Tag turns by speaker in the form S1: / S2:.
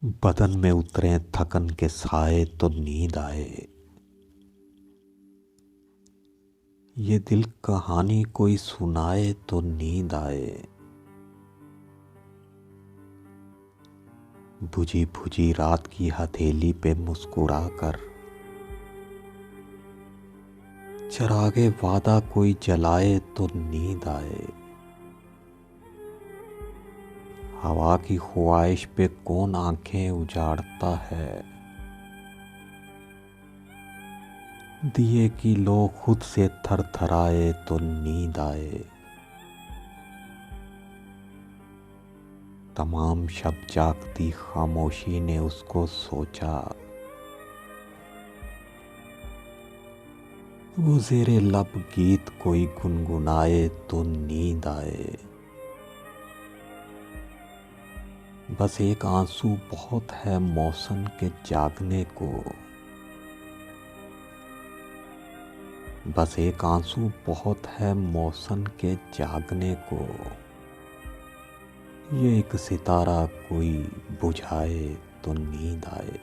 S1: बदन में उतरे थकन के साए तो नींद आए। ये दिल कहानी कोई सुनाए तो नींद आए। बुझी बुझी रात की हथेली पे मुस्कुरा कर चरागे वादा कोई जलाए तो नींद आए। हवा की ख्वाहिश पे कौन आंखें उजाड़ता है। दिए की लो खुद से थर थराए तो नींद आए। तमाम शब जागती खामोशी ने उसको सोचा। वो ज़ेरे लब गीत कोई गुनगुनाए तो नींद आए। बस एक आंसू बहुत है मौसम के जागने को। बस एक आंसू बहुत है मौसम के जागने को। ये एक सितारा कोई बुझाए तो नींद आए।